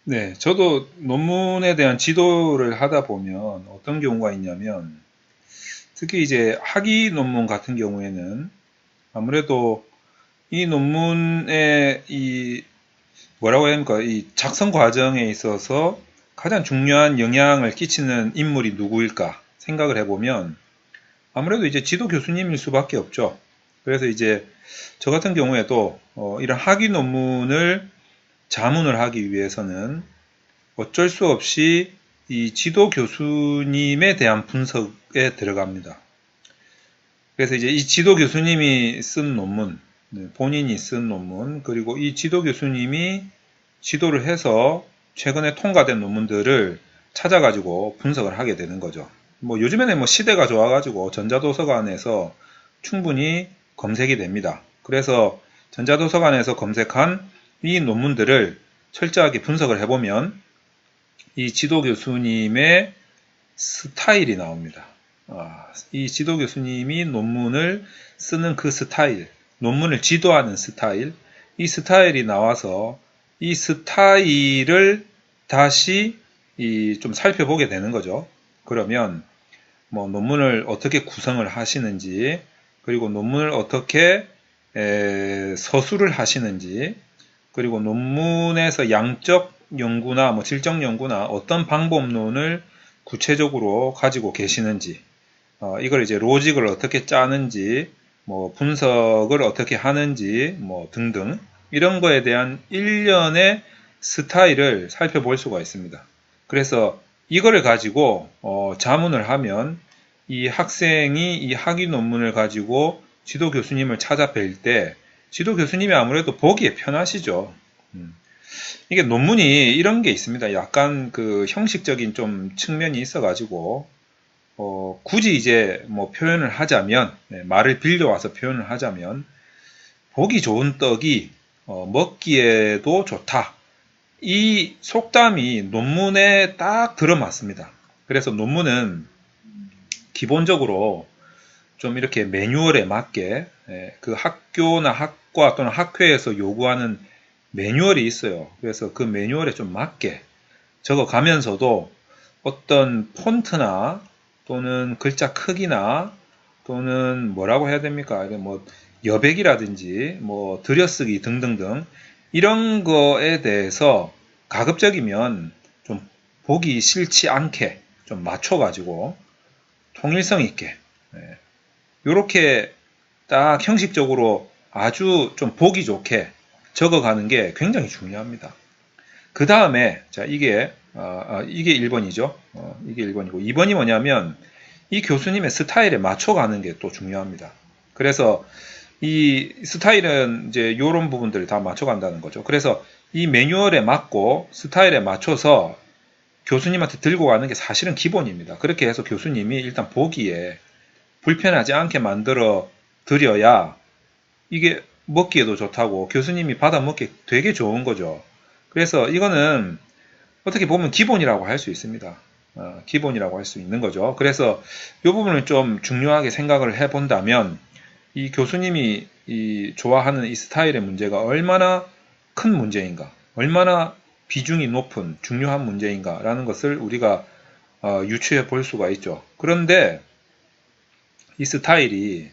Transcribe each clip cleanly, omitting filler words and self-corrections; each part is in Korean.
네, 저도 논문에 대한 지도를 하다 보면 어떤 경우가 있냐면, 특히 이제 학위 논문 같은 경우에는 아무래도 이 논문의 이 뭐라고 해야 합니까? 이 작성 과정에 있어서 가장 중요한 영향을 끼치는 인물이 누구일까 생각을 해보면 아무래도 이제 지도 교수님일 수밖에 없죠. 그래서 이제 저 같은 경우에도 이런 학위 논문을 자문을 하기 위해서는 어쩔 수 없이 이 지도 교수님에 대한 분석에 들어갑니다. 그래서 이제 이 지도 교수님이 쓴 논문, 본인이 쓴 논문, 그리고 이 지도 교수님이 지도를 해서 최근에 통과된 논문들을 찾아가지고 분석을 하게 되는 거죠. 뭐 요즘에는 뭐 시대가 좋아가지고 전자도서관에서 충분히 검색이 됩니다. 그래서 전자도서관에서 검색한 이 논문들을 철저하게 분석을 해보면 이 지도 교수님의 스타일이 나옵니다. 이 지도 교수님이 논문을 쓰는 그 스타일, 논문을 지도하는 스타일, 이 스타일이 나와서 이 스타일을 다시 좀 살펴보게 되는 거죠. 그러면 뭐 논문을 어떻게 구성을 하시는지, 그리고 논문을 어떻게 서술을 하시는지, 그리고 논문에서 양적 연구나 뭐 질적 연구나 어떤 방법론을 구체적으로 가지고 계시는지, 이걸 이제 로직을 어떻게 짜는지, 뭐 분석을 어떻게 하는지, 뭐 등등 이런 거에 대한 일련의 스타일을 살펴볼 수가 있습니다. 그래서 이거를 가지고 자문을 하면 이 학생이 이 학위 논문을 가지고 지도 교수님을 찾아뵐 때 지도 교수님이 아무래도 보기에 편하시죠. 이게 논문이 이런 게 있습니다. 약간 그 형식적인 좀 측면이 있어가지고 굳이 이제 뭐 표현을 하자면, 말을 빌려와서 표현을 하자면, 보기 좋은 떡이 먹기에도 좋다. 이 속담이 논문에 딱 들어맞습니다. 그래서 논문은 기본적으로 좀 이렇게 매뉴얼에 맞게 그 학교나 학과 또는 학회에서 요구하는 매뉴얼이 있어요. 그래서 그 매뉴얼에 좀 맞게 적어가면서도 어떤 폰트나 또는 글자 크기나 또는 뭐라고 해야 됩니까? 뭐 여백이라든지 뭐 들여쓰기 등등등 이런 거에 대해서 가급적이면 좀 보기 싫지 않게 좀 맞춰가지고 통일성 있게 이렇게 딱 형식적으로 아주 좀 보기 좋게 적어가는 게 굉장히 중요합니다. 그 다음에 자 이게 1번이죠. 이게 1번이고 2번이 뭐냐면 이 교수님의 스타일에 맞춰가는 게 또 중요합니다. 그래서 이 스타일은 이제 이런 부분들을 다 맞춰간다는 거죠. 그래서 이 매뉴얼에 맞고 스타일에 맞춰서 교수님한테 들고 가는 게 사실은 기본입니다. 그렇게 해서 교수님이 일단 보기에 불편하지 않게 만들어 드려야 이게 먹기에도 좋다고 교수님이 받아 먹기 되게 좋은 거죠. 그래서 이거는 어떻게 보면 기본이라고 할 수 있습니다. 기본이라고 할 수 있는 거죠. 그래서 이 부분을 좀 중요하게 생각을 해본다면 이 교수님이 좋아하는 이 스타일의 문제가 얼마나 큰 문제인가, 얼마나 비중이 높은 중요한 문제인가라는 것을 우리가 유추해 볼 수가 있죠. 그런데 이 스타일이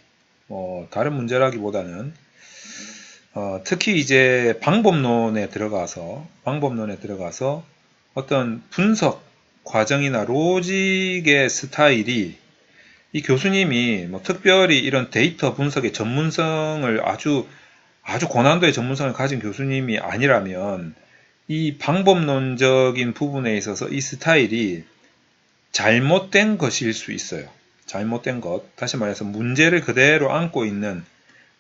다른 문제라기보다는 특히 이제 방법론에 들어가서 어떤 분석 과정이나 로직의 스타일이 이 교수님이 뭐 특별히 이런 데이터 분석의 전문성을 아주 고난도의 전문성을 가진 교수님이 아니라면 이 방법론적인 부분에 있어서 이 스타일이 잘못된 것일 수 있어요. 잘못된 것. 다시 말해서 문제를 그대로 안고 있는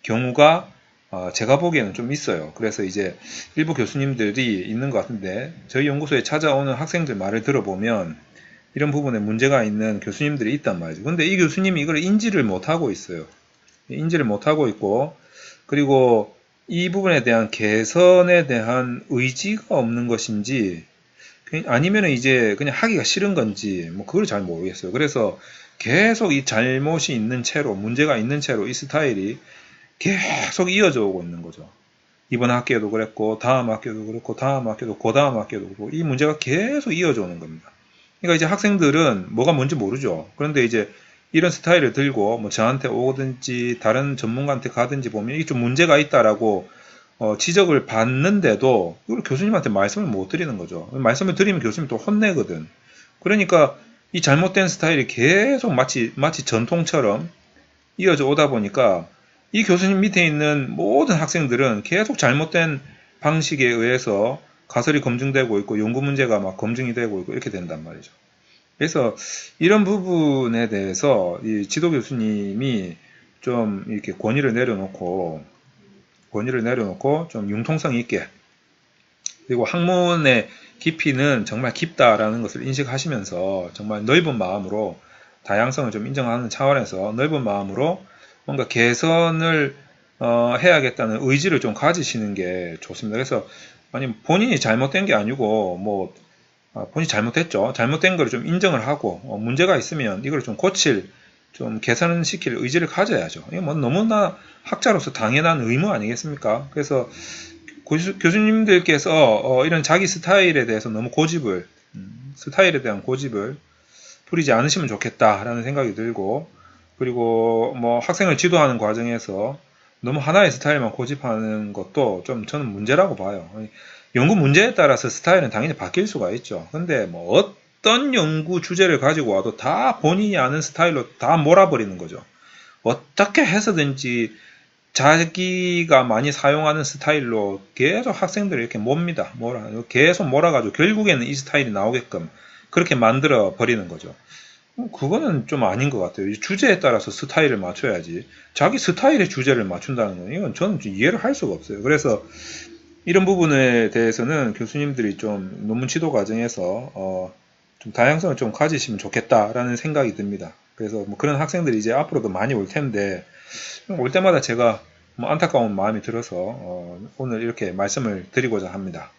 경우가 제가 보기에는 좀 있어요. 그래서 이제 일부 교수님들이 있는 것 같은데 저희 연구소에 찾아오는 학생들 말을 들어보면 이런 부분에 문제가 있는 교수님들이 있단 말이죠. 근데 이 교수님이 이걸 인지를 못하고 있어요. 인지를 못하고 있고 그리고 이 부분에 대한 개선에 대한 의지가 없는 것인지 아니면 이제 그냥 하기가 싫은 건지 뭐 그걸 잘 모르겠어요. 그래서 계속 이 잘못이 있는 채로 문제가 있는 채로 이 스타일이 계속 이어져 오고 있는 거죠. 이번 학기에도 그랬고 다음 학기에도 그렇고 다음 학기도 그 다음 학기에도 그렇고 이 문제가 계속 이어져 오는 겁니다. 그러니까 이제 학생들은 뭐가 뭔지 모르죠. 그런데 이제 이런 스타일을 들고 뭐 저한테 오든지 다른 전문가한테 가든지 보면 이게 좀 문제가 있다라고 지적을 받는데도 이걸 교수님한테 말씀을 못 드리는 거죠. 말씀을 드리면 교수님이 또 혼내거든. 그러니까 이 잘못된 스타일이 계속 마치 전통처럼 이어져 오다 보니까 이 교수님 밑에 있는 모든 학생들은 계속 잘못된 방식에 의해서 가설이 검증되고 있고 연구 문제가 막 검증이 되고 있고 이렇게 된단 말이죠. 그래서 이런 부분에 대해서 이 지도 교수님이 좀 이렇게 권위를 내려놓고 좀 융통성 있게 그리고 학문의 깊이는 정말 깊다라는 것을 인식하시면서 정말 넓은 마음으로 다양성을 좀 인정하는 차원에서 넓은 마음으로 뭔가 개선을 해야겠다는 의지를 좀 가지시는 게 좋습니다. 그래서 아니 본인이 잘못된 게 아니고 뭐 본인이 잘못했죠. 잘못된 걸 좀 인정을 하고 문제가 있으면 이걸 좀 고칠 좀 개선시킬 의지를 가져야죠. 이거 뭐 너무나 학자로서 당연한 의무 아니겠습니까? 그래서 교수님들께서 이런 자기 스타일에 대해서 너무 스타일에 대한 고집을 부리지 않으시면 좋겠다라는 생각이 들고, 그리고 뭐 학생을 지도하는 과정에서 너무 하나의 스타일만 고집하는 것도 좀 저는 문제라고 봐요. 연구 문제에 따라서 스타일은 당연히 바뀔 수가 있죠. 근데 뭐 어떤 연구 주제를 가지고 와도 다 본인이 아는 스타일로 다 몰아버리는 거죠. 어떻게 해서든지 자기가 많이 사용하는 스타일로 계속 학생들을 이렇게 몹니다. 계속 몰아가지고 결국에는 이 스타일이 나오게끔 그렇게 만들어 버리는 거죠. 그거는 좀 아닌 것 같아요. 주제에 따라서 스타일을 맞춰야지. 자기 스타일의 주제를 맞춘다는 건 이건 저는 이해를 할 수가 없어요. 그래서 이런 부분에 대해서는 교수님들이 좀 논문 지도 과정에서 좀 다양성을 좀 가지시면 좋겠다라는 생각이 듭니다. 그래서 뭐 그런 학생들이 이제 앞으로도 많이 올 텐데 올 때마다 제가 뭐 안타까운 마음이 들어서 오늘 이렇게 말씀을 드리고자 합니다.